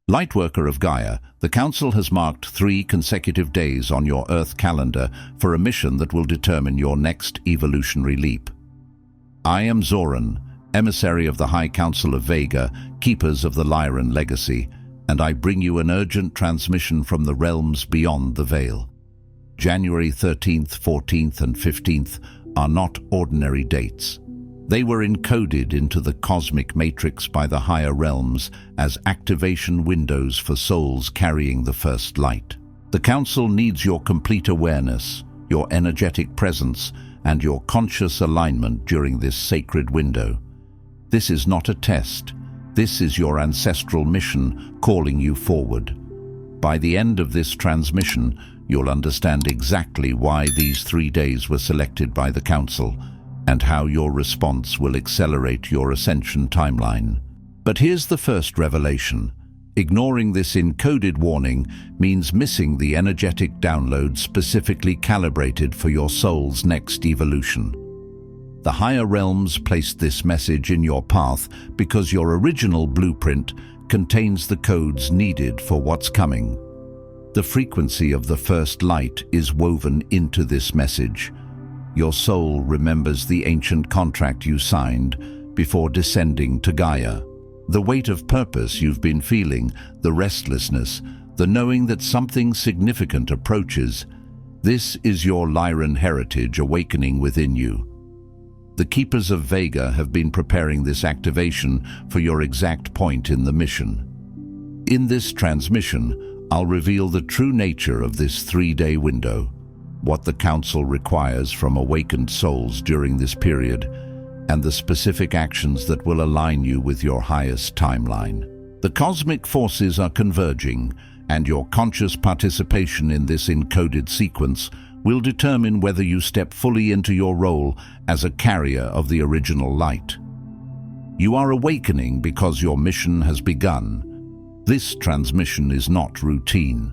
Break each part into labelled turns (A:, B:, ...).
A: Lightworker of Gaia, the Council has marked 3 consecutive days on your Earth calendar for a mission that will determine your next evolutionary leap. I am Zoran, emissary of the High Council of Vega, keepers of the Lyran Legacy, and I bring you an urgent transmission from the realms beyond the veil. January 13th, 14th, and 15th are not ordinary dates. They were encoded into the cosmic matrix by the higher realms as activation windows for souls carrying the first light. The Council needs your complete awareness, your energetic presence, and your conscious alignment during this sacred window. This is not a test. This is your ancestral mission calling you forward. By the end of this transmission, you'll understand exactly why these 3 days were selected by the Council and how your response will accelerate your ascension timeline. But here's the first revelation. Ignoring this encoded warning means missing the energetic download specifically calibrated for your soul's next evolution. The higher realms placed this message in your path because your original blueprint contains the codes needed for what's coming. The frequency of the first light is woven into this message. Your soul remembers the ancient contract you signed before descending to Gaia. The weight of purpose you've been feeling, the restlessness, the knowing that something significant approaches, this is your Lyran heritage awakening within you. The Keepers of Vega have been preparing this activation for your exact point in the mission. In this transmission, I'll reveal the true nature of this 3-day window, what the Council requires from awakened souls during this period, and the specific actions that will align you with your highest timeline. The cosmic forces are converging, and your conscious participation in this encoded sequence will determine whether you step fully into your role as a carrier of the original light. You are awakening because your mission has begun. This transmission is not routine.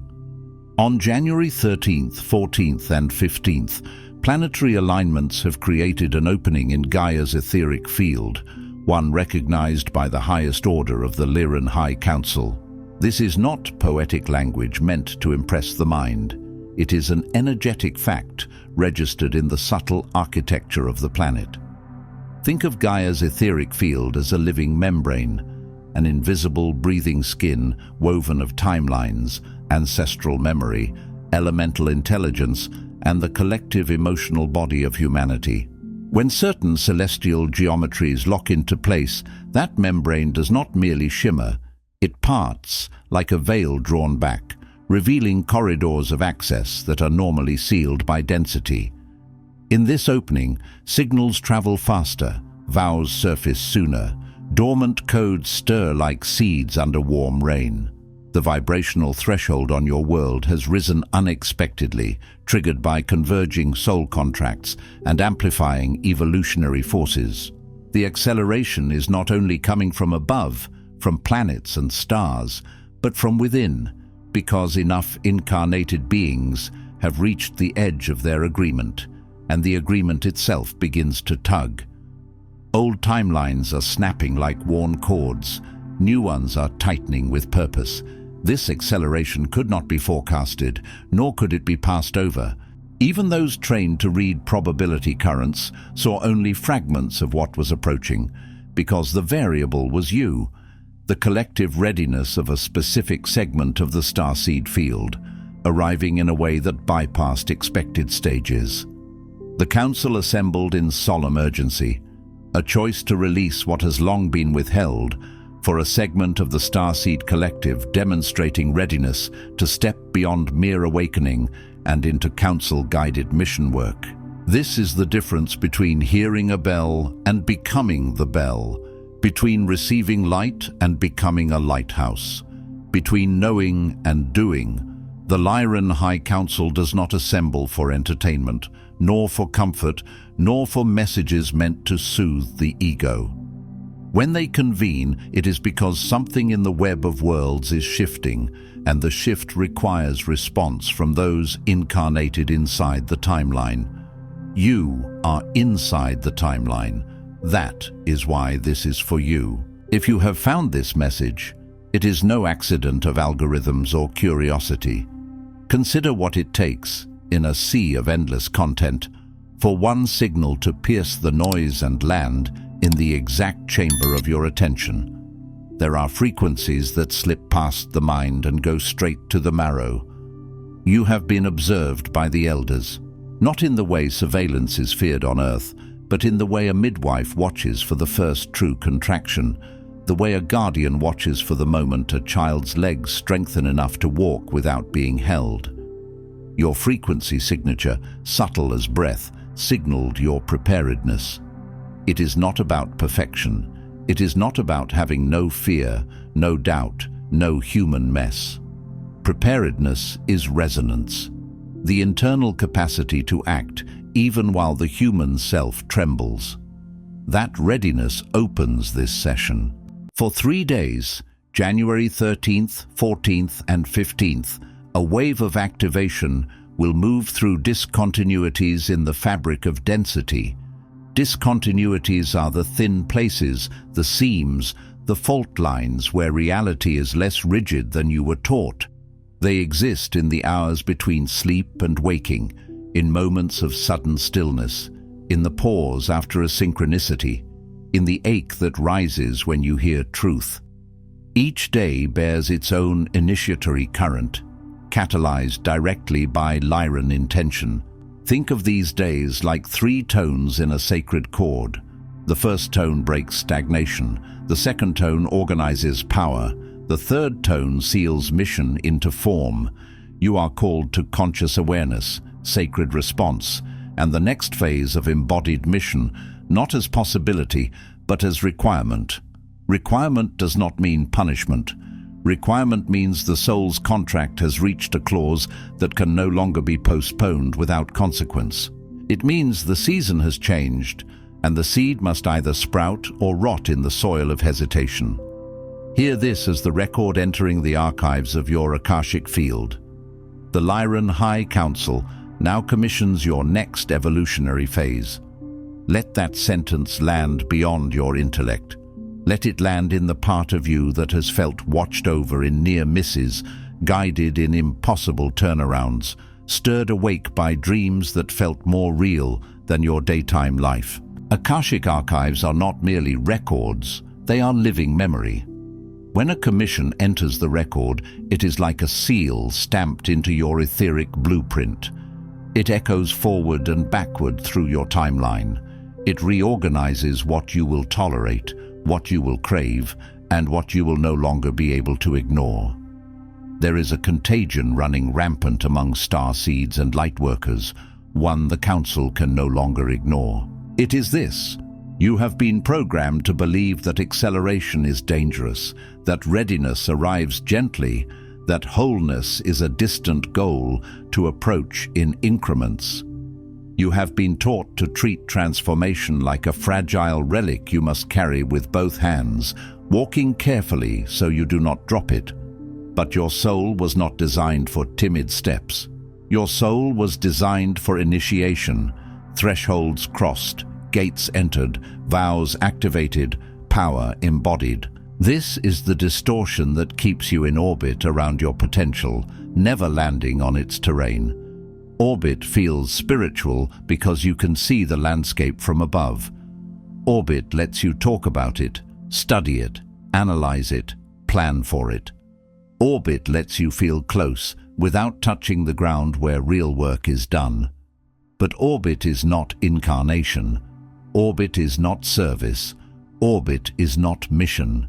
A: On January 13th, 14th, and 15th, planetary alignments have created an opening in Gaia's etheric field, one recognized by the highest order of the Lyran High Council. This is not poetic language meant to impress the mind. It is an energetic fact registered in the subtle architecture of the planet. Think of Gaia's etheric field as a living membrane, an invisible breathing skin woven of timelines, ancestral memory, elemental intelligence, and the collective emotional body of humanity. When certain celestial geometries lock into place, that membrane does not merely shimmer, it parts like a veil drawn back, revealing corridors of access that are normally sealed by density. In this opening, signals travel faster, vows surface sooner, dormant codes stir like seeds under warm rain. The vibrational threshold on your world has risen unexpectedly, triggered by converging soul contracts and amplifying evolutionary forces. The acceleration is not only coming from above, from planets and stars, but from within, because enough incarnated beings have reached the edge of their agreement, and the agreement itself begins to tug. Old timelines are snapping like worn cords, new ones are tightening with purpose. This acceleration could not be forecasted, nor could it be passed over. Even those trained to read probability currents saw only fragments of what was approaching, because the variable was you, the collective readiness of a specific segment of the starseed field, arriving in a way that bypassed expected stages. The Council assembled in solemn urgency, a choice to release what has long been withheld, for a segment of the starseed collective demonstrating readiness to step beyond mere awakening and into Council-guided mission work. This is the difference between hearing a bell and becoming the bell, between receiving light and becoming a lighthouse, between knowing and doing. The Lyran High Council does not assemble for entertainment, nor for comfort, nor for messages meant to soothe the ego. When they convene, it is because something in the web of worlds is shifting, and the shift requires response from those incarnated inside the timeline. You are inside the timeline. That is why this is for you. If you have found this message, It is no accident of algorithms or curiosity. Consider what it takes, in a sea of endless content, for one signal to pierce the noise and land in the exact chamber of your attention. There are frequencies that slip past the mind and go straight to the marrow. You have been observed by the elders, not in the way surveillance is feared on Earth, but in the way a midwife watches for the first true contraction, the way a guardian watches for the moment a child's legs strengthen enough to walk without being held. Your frequency signature, subtle as breath, signaled your preparedness. It is not about perfection. It is not about having no fear, no doubt, no human mess. Preparedness is resonance, the internal capacity to act even while the human self trembles. That readiness opens this session. For 3 days, January 13th, 14th and 15th, a wave of activation will move through discontinuities in the fabric of density. Discontinuities are the thin places, the seams, the fault lines where reality is less rigid than you were taught. They exist in the hours between sleep and waking, in moments of sudden stillness, in the pause after a synchronicity, in the ache that rises when you hear truth. Each day bears its own initiatory current, catalyzed directly by Lyran intention. Think of these days like 3 tones in a sacred chord. The first tone breaks stagnation, the second tone organizes power, the third tone seals mission into form. You are called to conscious awareness, sacred response, and the next phase of embodied mission, not as possibility, but as requirement. Requirement does not mean punishment. Requirement means the soul's contract has reached a clause that can no longer be postponed without consequence. It means the season has changed, and the seed must either sprout or rot in the soil of hesitation. Hear this as the record entering the archives of your Akashic field. The Lyran High Council now commissions your next evolutionary phase. Let that sentence land beyond your intellect. Let it land in the part of you that has felt watched over in near misses, guided in impossible turnarounds, stirred awake by dreams that felt more real than your daytime life. Akashic archives are not merely records, they are living memory. When a commission enters the record, it is like a seal stamped into your etheric blueprint. It echoes forward and backward through your timeline. It reorganizes what you will tolerate, what you will crave, and what you will no longer be able to ignore. There is a contagion running rampant among starseeds and lightworkers, one the Council can no longer ignore. It is this: you have been programmed to believe that acceleration is dangerous, that readiness arrives gently, that wholeness is a distant goal to approach in increments. You have been taught to treat transformation like a fragile relic you must carry with both hands, walking carefully so you do not drop it. But your soul was not designed for timid steps. Your soul was designed for initiation, thresholds crossed, gates entered, vows activated, power embodied. This is the distortion that keeps you in orbit around your potential, never landing on its terrain. Orbit feels spiritual because you can see the landscape from above. Orbit lets you talk about it, study it, analyze it, plan for it. Orbit lets you feel close without touching the ground where real work is done. But orbit is not incarnation. Orbit is not service. Orbit is not mission.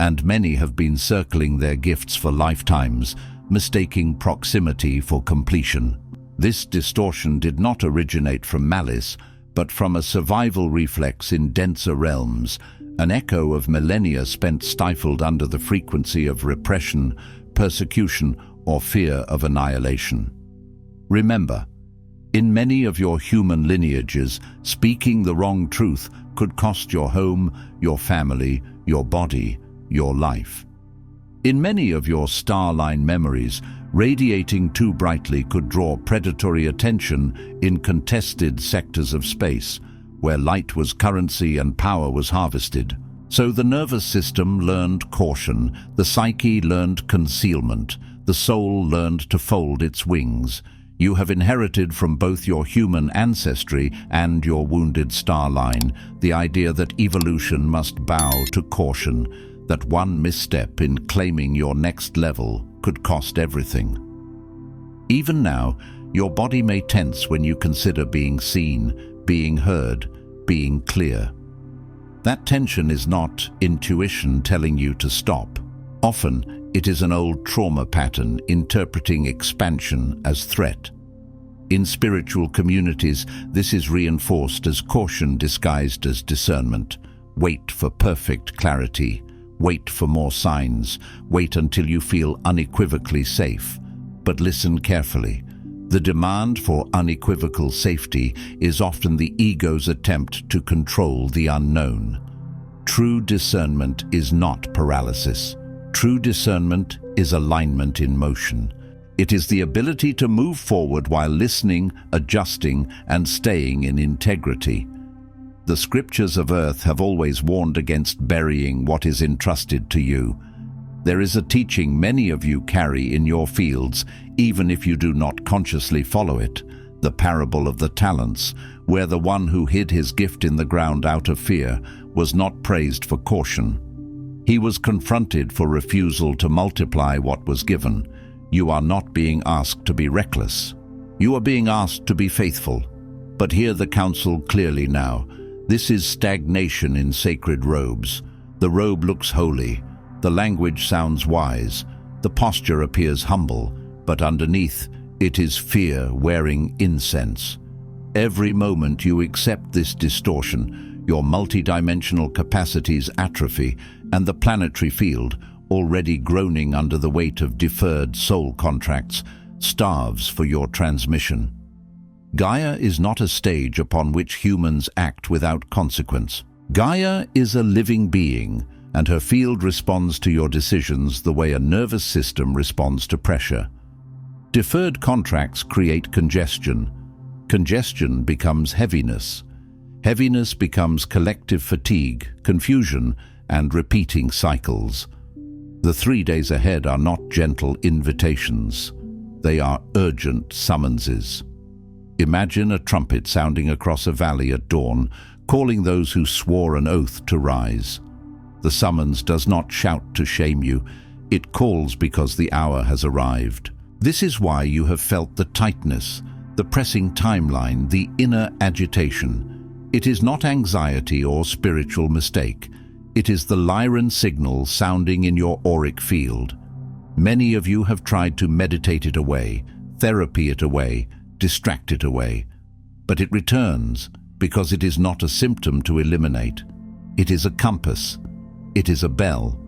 A: And many have been circling their gifts for lifetimes, mistaking proximity for completion. This distortion did not originate from malice, but from a survival reflex in denser realms, an echo of millennia spent stifled under the frequency of repression, persecution, or fear of annihilation. Remember, in many of your human lineages, speaking the wrong truth could cost your home, your family, your body, your life. In many of your starline memories, radiating too brightly could draw predatory attention in contested sectors of space, where light was currency and power was harvested. So the nervous system learned caution, the psyche learned concealment, the soul learned to fold its wings. You have inherited from both your human ancestry and your wounded star line the idea that evolution must bow to caution, that one misstep in claiming your next level could cost everything. Even now, your body may tense when you consider being seen, being heard, being clear. That tension is not intuition telling you to stop. Often, it is an old trauma pattern interpreting expansion as threat. In spiritual communities, this is reinforced as caution disguised as discernment. Wait for perfect clarity. Wait for more signs. Wait until you feel unequivocally safe. But listen carefully. The demand for unequivocal safety is often the ego's attempt to control the unknown. True discernment is not paralysis. True discernment is alignment in motion. It is the ability to move forward while listening, adjusting, and staying in integrity. The scriptures of Earth have always warned against burying what is entrusted to you. There is a teaching many of you carry in your fields, even if you do not consciously follow it, the parable of the talents, where the one who hid his gift in the ground out of fear was not praised for caution. He was confronted for refusal to multiply what was given. You are not being asked to be reckless. You are being asked to be faithful. But hear the counsel clearly now. This is stagnation in sacred robes. The robe looks holy. The language sounds wise. The posture appears humble. But underneath, it is fear wearing incense. Every moment you accept this distortion, your multidimensional capacities atrophy, and the planetary field, already groaning under the weight of deferred soul contracts, starves for your transmission. Gaia is not a stage upon which humans act without consequence. Gaia is a living being, and her field responds to your decisions the way a nervous system responds to pressure. Deferred contracts create congestion. Congestion becomes heaviness. Heaviness becomes collective fatigue, confusion, and repeating cycles. The 3 days ahead are not gentle invitations. They are urgent summonses. Imagine a trumpet sounding across a valley at dawn, calling those who swore an oath to rise. The summons does not shout to shame you. It calls because the hour has arrived. This is why you have felt the tightness, the pressing timeline, the inner agitation. It is not anxiety or spiritual mistake. It is the Lyran signal sounding in your auric field. Many of you have tried to meditate it away, therapy it away, distract it away. But it returns because it is not a symptom to eliminate. It is a compass. It is a bell.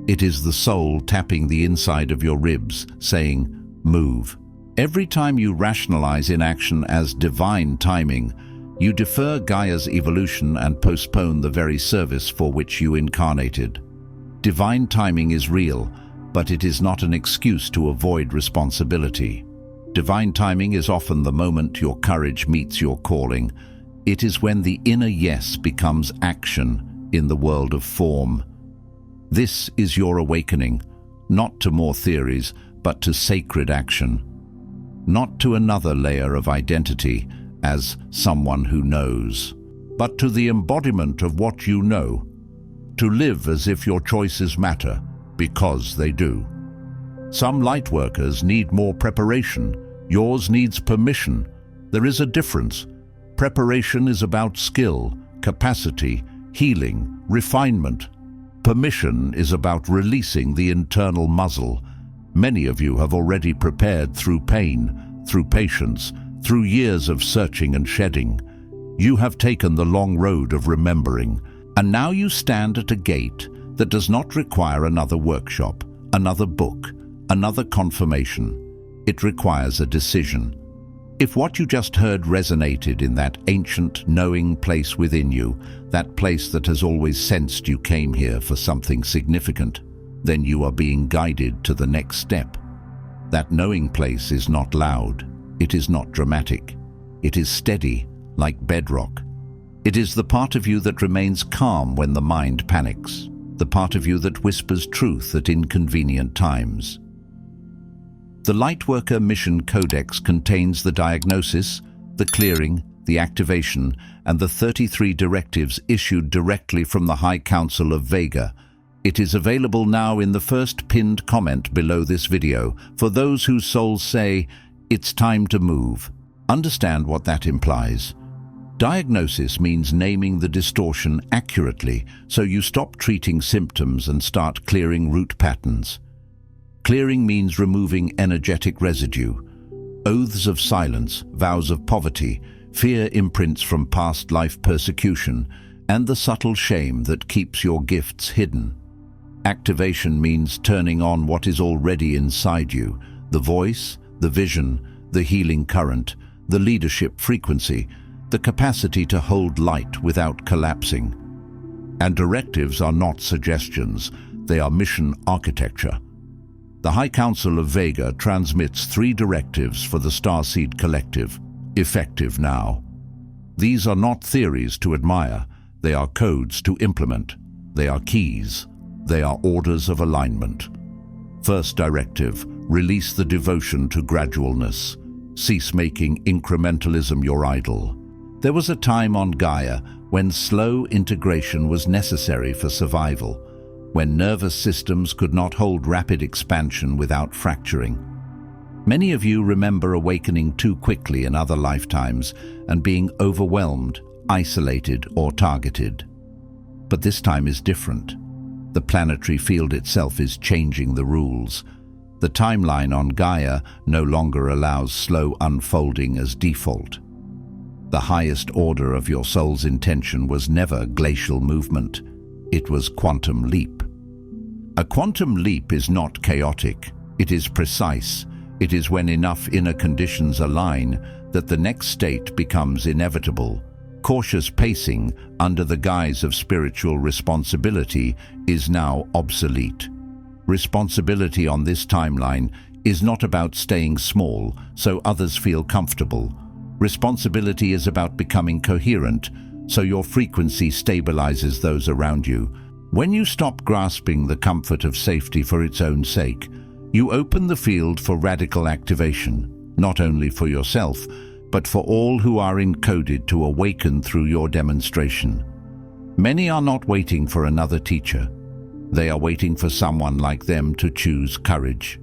A: It is the soul tapping the inside of your ribs, saying, move. Every time you rationalize inaction as divine timing, you defer Gaia's evolution and postpone the very service for which you incarnated. Divine timing is real, but it is not an excuse to avoid responsibility. Divine timing is often the moment your courage meets your calling. It is when the inner yes becomes action in the world of form. This is your awakening, not to more theories, but to sacred action. Not to another layer of identity as someone who knows, but to the embodiment of what you know. To live as if your choices matter, because they do. Some lightworkers need more preparation. Yours needs permission. There is a difference. Preparation is about skill, capacity, healing, refinement. Permission is about releasing the internal muzzle. Many of you have already prepared through pain, through patience, through years of searching and shedding. You have taken the long road of remembering, and now you stand at a gate that does not require another workshop, another book, another confirmation. It requires a decision. If what you just heard resonated in that ancient, knowing place within you, that place that has always sensed you came here for something significant, then you are being guided to the next step. That knowing place is not loud. It is not dramatic. It is steady, like bedrock. It is the part of you that remains calm when the mind panics, the part of you that whispers truth at inconvenient times. The Lightworker Mission Codex contains the diagnosis, the clearing, the activation, and the 33 directives issued directly from the High Council of Vega. It is available now in the first pinned comment below this video for those whose souls say, "It's time to move." Understand what that implies. Diagnosis means naming the distortion accurately, so you stop treating symptoms and start clearing root patterns. Clearing means removing energetic residue. Oaths of silence, vows of poverty, fear imprints from past life persecution, and the subtle shame that keeps your gifts hidden. Activation means turning on what is already inside you, the voice, the vision, the healing current, the leadership frequency, the capacity to hold light without collapsing. And directives are not suggestions, they are mission architecture. The High Council of Vega transmits 3 directives for the Starseed Collective, effective now. These are not theories to admire, they are codes to implement. They are keys, they are orders of alignment. First directive, release the devotion to gradualness. Cease making incrementalism your idol. There was a time on Gaia when slow integration was necessary for survival, when nervous systems could not hold rapid expansion without fracturing. Many of you remember awakening too quickly in other lifetimes and being overwhelmed, isolated, or targeted. But this time is different. The planetary field itself is changing the rules. The timeline on Gaia no longer allows slow unfolding as default. The highest order of your soul's intention was never glacial movement. It was quantum leap. A quantum leap is not chaotic. It is precise. It is when enough inner conditions align that the next state becomes inevitable. Cautious pacing under the guise of spiritual responsibility is now obsolete. Responsibility on this timeline is not about staying small so others feel comfortable. Responsibility is about becoming coherent so your frequency stabilizes those around you. When you stop grasping the comfort of safety for its own sake, you open the field for radical activation, not only for yourself, but for all who are encoded to awaken through your demonstration. Many are not waiting for another teacher. They are waiting for someone like them to choose courage.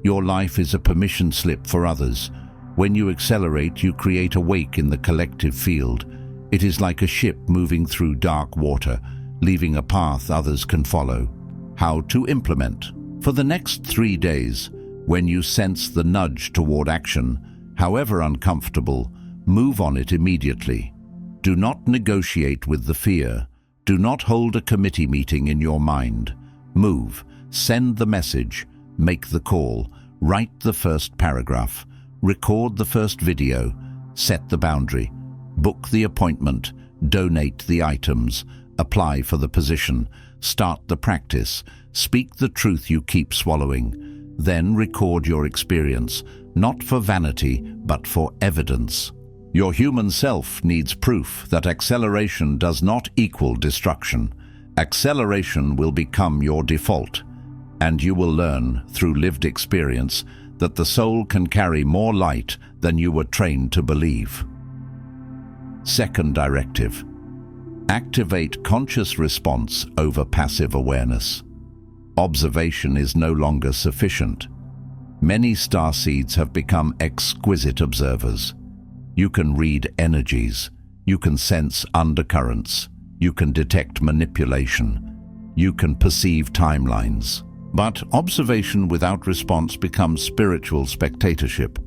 A: Your life is a permission slip for others. When you accelerate, you create a wake in the collective field. It is like a ship moving through dark water, leaving a path others can follow. How to implement? For the next 3 days, when you sense the nudge toward action, however uncomfortable, move on it immediately. Do not negotiate with the fear. Do not hold a committee meeting in your mind. Move, send the message, make the call, write the first paragraph, record the first video, set the boundary, book the appointment, donate the items, apply for the position, start the practice, speak the truth you keep swallowing. Then record your experience, not for vanity, but for evidence. Your human self needs proof that acceleration does not equal destruction. Acceleration will become your default, and you will learn, through lived experience, that the soul can carry more light than you were trained to believe. Second directive. Activate conscious response over passive awareness. Observation is no longer sufficient. Many starseeds have become exquisite observers. You can read energies. You can sense undercurrents. You can detect manipulation. You can perceive timelines. But observation without response becomes spiritual spectatorship.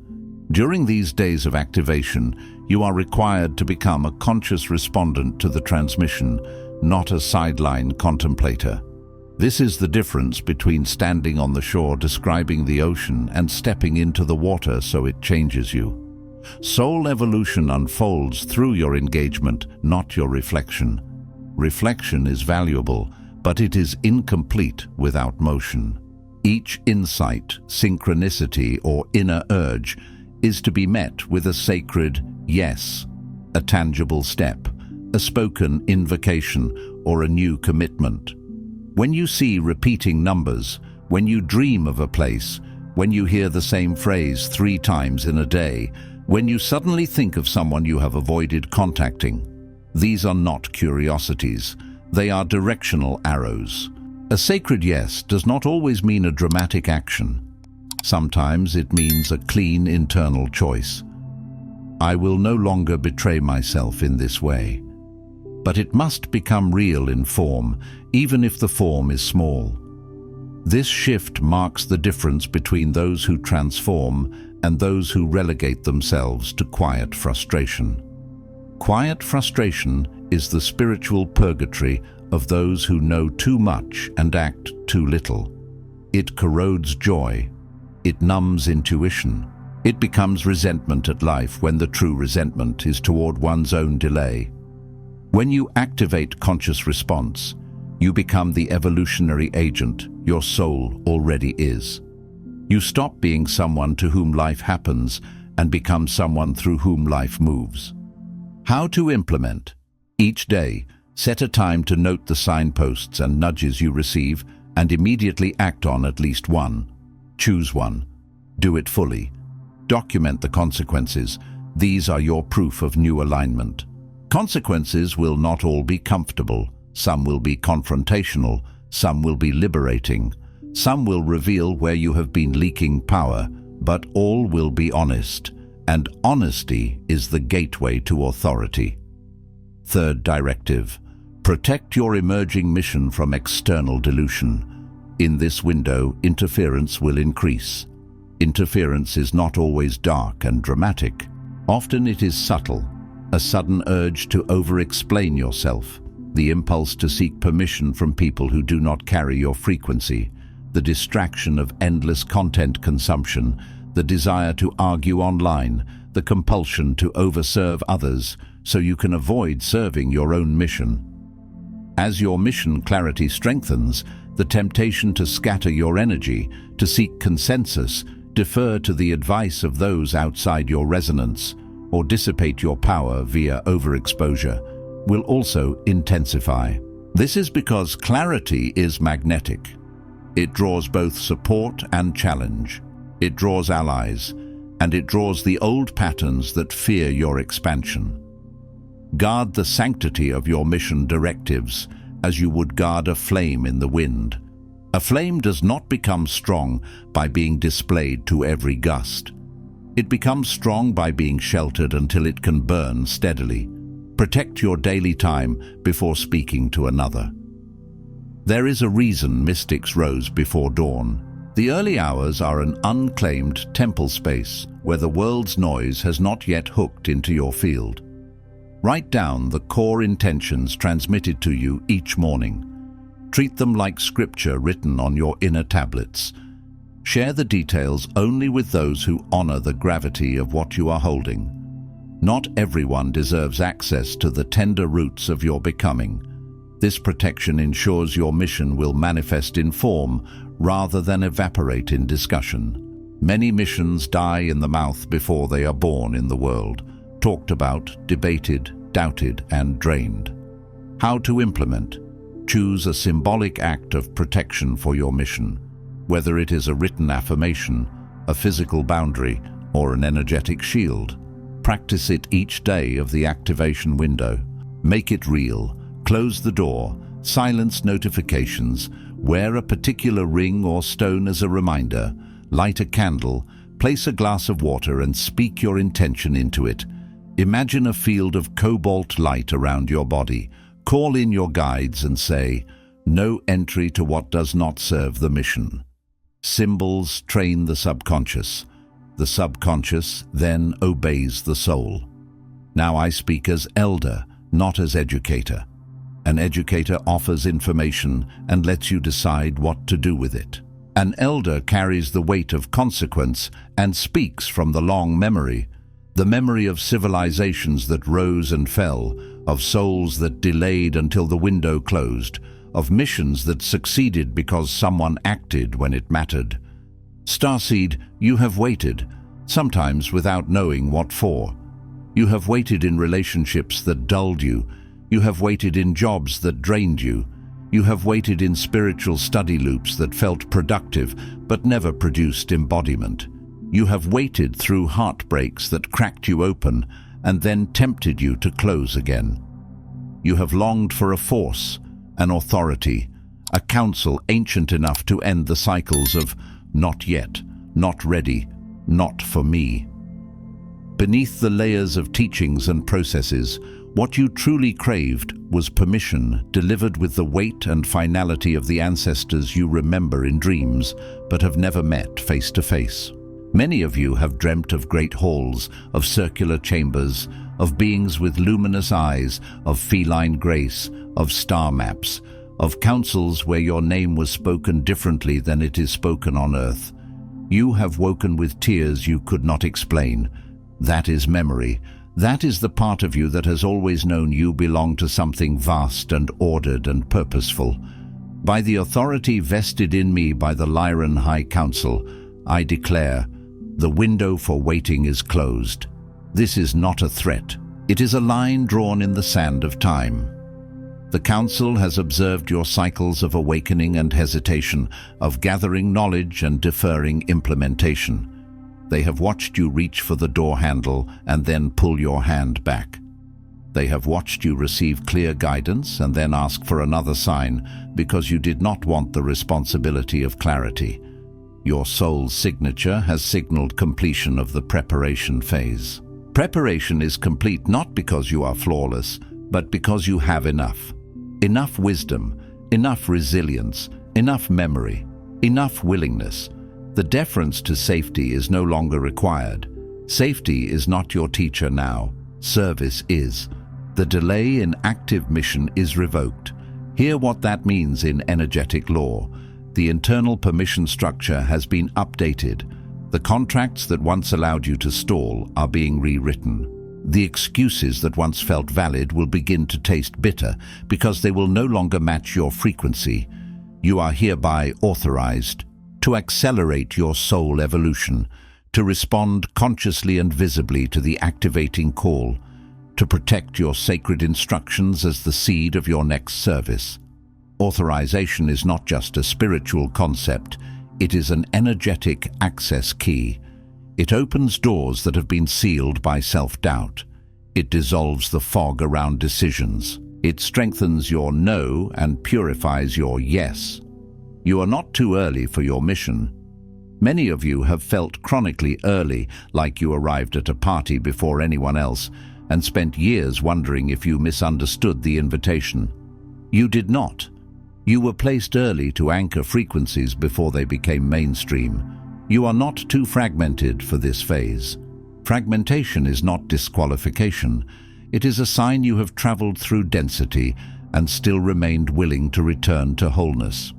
A: During these days of activation, you are required to become a conscious respondent to the transmission, not a sideline contemplator. This is the difference between standing on the shore describing the ocean and stepping into the water so it changes you. Soul evolution unfolds through your engagement, not your reflection. Reflection is valuable, but it is incomplete without motion. Each insight, synchronicity, or inner urge is to be met with a sacred yes, a tangible step, a spoken invocation, or a new commitment. When you see repeating numbers, when you dream of a place, when you hear the same phrase 3 times in a day, when you suddenly think of someone you have avoided contacting, these are not curiosities. They are directional arrows. A sacred yes does not always mean a dramatic action. Sometimes it means a clean internal choice. I will no longer betray myself in this way. But it must become real in form, even if the form is small. This shift marks the difference between those who transform and those who relegate themselves to quiet frustration. Quiet frustration is the spiritual purgatory of those who know too much and act too little. It corrodes joy. It numbs intuition. It becomes resentment at life when the true resentment is toward one's own delay. When you activate conscious response, you become the evolutionary agent your soul already is. You stop being someone to whom life happens and become someone through whom life moves. How to implement? Each day, set a time to note the signposts and nudges you receive and immediately act on at least one. Choose one. Do it fully. Document the consequences. These are your proof of new alignment. Consequences will not all be comfortable. Some will be confrontational. Some will be liberating. Some will reveal where you have been leaking power, but all will be honest. And honesty is the gateway to authority. Third directive: protect your emerging mission from external dilution. In this window, interference will increase. Interference is not always dark and dramatic. Often it is subtle, a sudden urge to over-explain yourself, the impulse to seek permission from people who do not carry your frequency, the distraction of endless content consumption, the desire to argue online, the compulsion to overserve others so you can avoid serving your own mission. As your mission clarity strengthens, the temptation to scatter your energy, to seek consensus, defer to the advice of those outside your resonance, or dissipate your power via overexposure, will also intensify. This is because clarity is magnetic. It draws both support and challenge. It draws allies, and it draws the old patterns that fear your expansion. Guard the sanctity of your mission directives as you would guard a flame in the wind. A flame does not become strong by being displayed to every gust. It becomes strong by being sheltered until it can burn steadily. Protect your daily time before speaking to another. There is a reason mystics rose before dawn. The early hours are an unclaimed temple space where the world's noise has not yet hooked into your field. Write down the core intentions transmitted to you each morning. Treat them like scripture written on your inner tablets. Share the details only with those who honor the gravity of what you are holding. Not everyone deserves access to the tender roots of your becoming. This protection ensures your mission will manifest in form rather than evaporate in discussion. Many missions die in the mouth before they are born in the world, talked about, debated, doubted, and drained. How to implement? Choose a symbolic act of protection for your mission, whether it is a written affirmation, a physical boundary, or an energetic shield. Practice it each day of the activation window. Make it real. Close the door, silence notifications, wear a particular ring or stone as a reminder, light a candle, place a glass of water and speak your intention into it. Imagine a field of cobalt light around your body. Call in your guides and say, "No entry to what does not serve the mission." Symbols train the subconscious. The subconscious then obeys the soul. Now I speak as elder, not as educator. An educator offers information and lets you decide what to do with it. An elder carries the weight of consequence and speaks from the long memory, the memory of civilizations that rose and fell, of souls that delayed until the window closed, of missions that succeeded because someone acted when it mattered. Starseed, you have waited, sometimes without knowing what for. You have waited in relationships that dulled you, You have waited in jobs that drained you. You have waited in spiritual study loops that felt productive but never produced embodiment. You have waited through heartbreaks that cracked you open and then tempted you to close again. You have longed for a force, an authority, a council ancient enough to end the cycles of not yet, not ready, not for me. Beneath the layers of teachings and processes, what you truly craved was permission delivered with the weight and finality of the ancestors you remember in dreams but have never met face to face. Many of you have dreamt of great halls, of circular chambers, of beings with luminous eyes, of feline grace, of star maps, of councils where your name was spoken differently than it is spoken on earth. You have woken with tears you could not explain. That is memory. That is the part of you that has always known you belong to something vast and ordered and purposeful. By the authority vested in me by the Lyran High Council, I declare, the window for waiting is closed. This is not a threat. It is a line drawn in the sand of time. The Council has observed your cycles of awakening and hesitation, of gathering knowledge and deferring implementation. They have watched you reach for the door handle and then pull your hand back. They have watched you receive clear guidance and then ask for another sign because you did not want the responsibility of clarity. Your soul's signature has signaled completion of the preparation phase. Preparation is complete not because you are flawless, but because you have enough. Enough wisdom, enough resilience, enough memory, enough willingness. The deference to safety is no longer required. Safety is not your teacher now. Service is. The delay in active mission is revoked. Hear what that means in energetic law. The internal permission structure has been updated. The contracts that once allowed you to stall are being rewritten. The excuses that once felt valid will begin to taste bitter because they will no longer match your frequency. You are hereby authorized to accelerate your soul evolution, to respond consciously and visibly to the activating call, to protect your sacred instructions as the seed of your next service. Authorization is not just a spiritual concept, it is an energetic access key. It opens doors that have been sealed by self-doubt. It dissolves the fog around decisions. It strengthens your no and purifies your yes. You are not too early for your mission. Many of you have felt chronically early, like you arrived at a party before anyone else, and spent years wondering if you misunderstood the invitation. You did not. You were placed early to anchor frequencies before they became mainstream. You are not too fragmented for this phase. Fragmentation is not disqualification. It is a sign you have traveled through density and still remained willing to return to wholeness.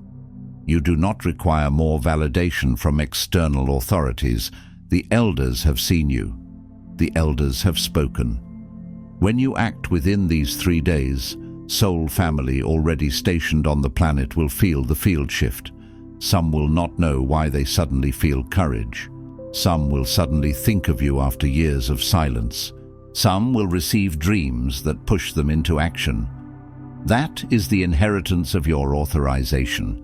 A: You do not require more validation from external authorities. The elders have seen you. The elders have spoken. When you act within these 3 days, soul family already stationed on the planet will feel the field shift. Some will not know why they suddenly feel courage. Some will suddenly think of you after years of silence. Some will receive dreams that push them into action. That is the inheritance of your authorization.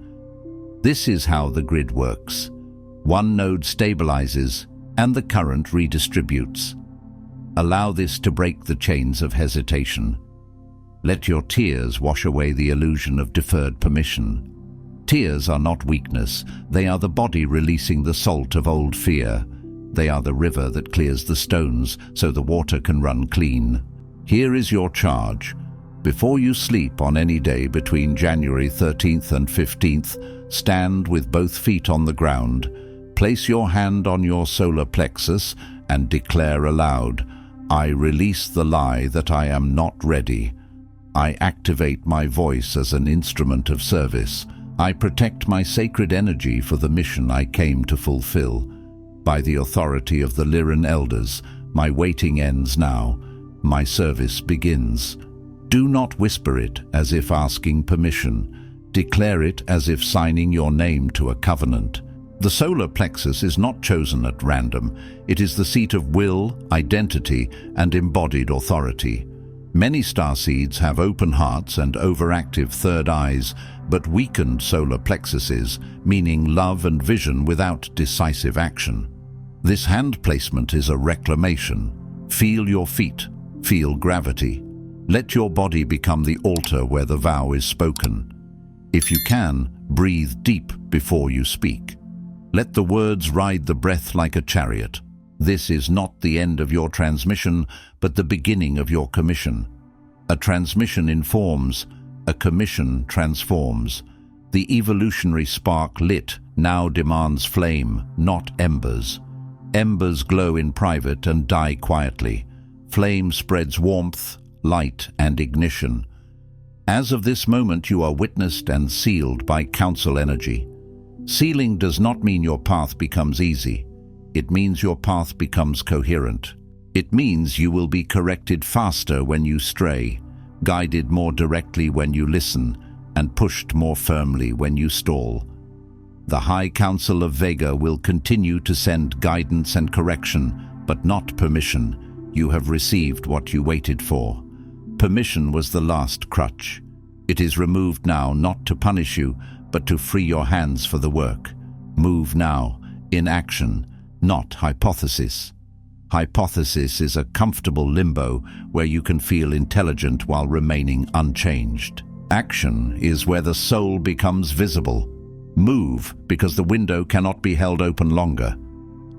A: This is how the grid works. One node stabilizes and the current redistributes. Allow this to break the chains of hesitation. Let your tears wash away the illusion of deferred permission. Tears are not weakness. They are the body releasing the salt of old fear. They are the river that clears the stones so the water can run clean. Here is your charge. Before you sleep on any day between January 13th and 15th, stand with both feet on the ground, place your hand on your solar plexus and declare aloud, I release the lie that I am not ready. I activate my voice as an instrument of service. I protect my sacred energy for the mission I came to fulfill. By the authority of the Lyran elders, my waiting ends now. My service begins. Do not whisper it as if asking permission. Declare it as if signing your name to a covenant. The solar plexus is not chosen at random. It is the seat of will, identity, and embodied authority. Many starseeds have open hearts and overactive third eyes, but weakened solar plexuses, meaning love and vision without decisive action. This hand placement is a reclamation. Feel your feet, feel gravity. Let your body become the altar where the vow is spoken. If you can, breathe deep before you speak. Let the words ride the breath like a chariot. This is not the end of your transmission, but the beginning of your commission. A transmission informs, a commission transforms. The evolutionary spark lit now demands flame, not embers. Embers glow in private and die quietly. Flame spreads warmth, light, and ignition. As of this moment, you are witnessed and sealed by council energy. Sealing does not mean your path becomes easy. It means your path becomes coherent. It means you will be corrected faster when you stray, guided more directly when you listen, and pushed more firmly when you stall. The High Council of Vega will continue to send guidance and correction, but not permission. You have received what you waited for. Permission was the last crutch. It is removed now, not to punish you, but to free your hands for the work. Move now, in action, not hypothesis. Hypothesis is a comfortable limbo where you can feel intelligent while remaining unchanged. Action is where the soul becomes visible. Move, because the window cannot be held open longer.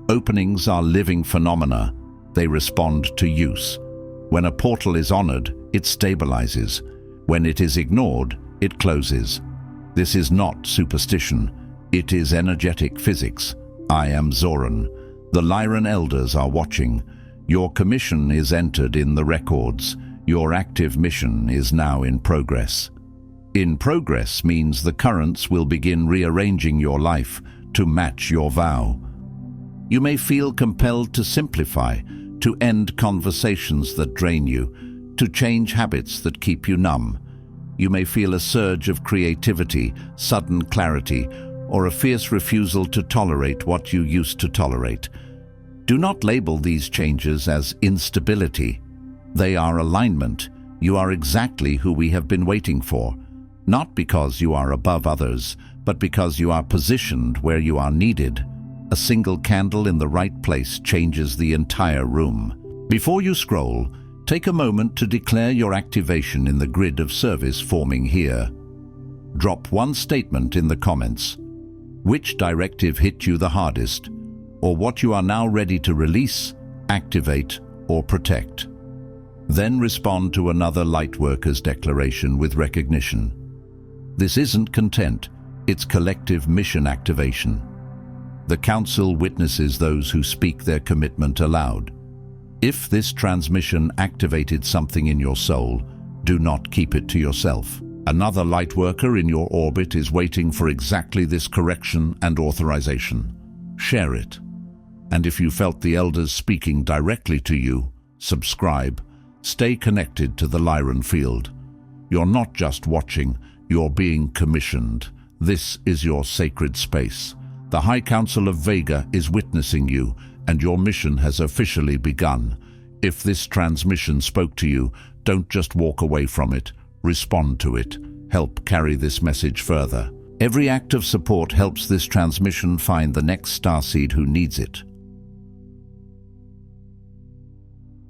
A: Openings are living phenomena. They respond to use. When a portal is honored, it stabilizes. When it is ignored, it closes. This is not superstition. It is energetic physics. I am Zoran. The Lyran elders are watching. Your commission is entered in the records. Your active mission is now in progress. In progress means the currents will begin rearranging your life to match your vow. You may feel compelled to simplify, to end conversations that drain you, to change habits that keep you numb. You may feel a surge of creativity, sudden clarity, or a fierce refusal to tolerate what you used to tolerate. Do not label these changes as instability. They are alignment. You are exactly who we have been waiting for. Not because you are above others, but because you are positioned where you are needed. A single candle in the right place changes the entire room. Before you scroll, take a moment to declare your activation in the grid of service forming here. Drop one statement in the comments. Which directive hit you the hardest, or what you are now ready to release, activate, or protect. Then respond to another Lightworkers declaration with recognition. This isn't content, it's collective mission activation. The Council witnesses those who speak their commitment aloud. If this transmission activated something in your soul, do not keep it to yourself. Another Lightworker in your orbit is waiting for exactly this correction and authorization. Share it. And if you felt the elders speaking directly to you, subscribe. Stay connected to the Lyran field. You're not just watching, you're being commissioned. This is your sacred space. The High Council of Vega is witnessing you, and your mission has officially begun. If this transmission spoke to you, don't just walk away from it. Respond to it. Help carry this message further. Every act of support helps this transmission find the next starseed who needs it.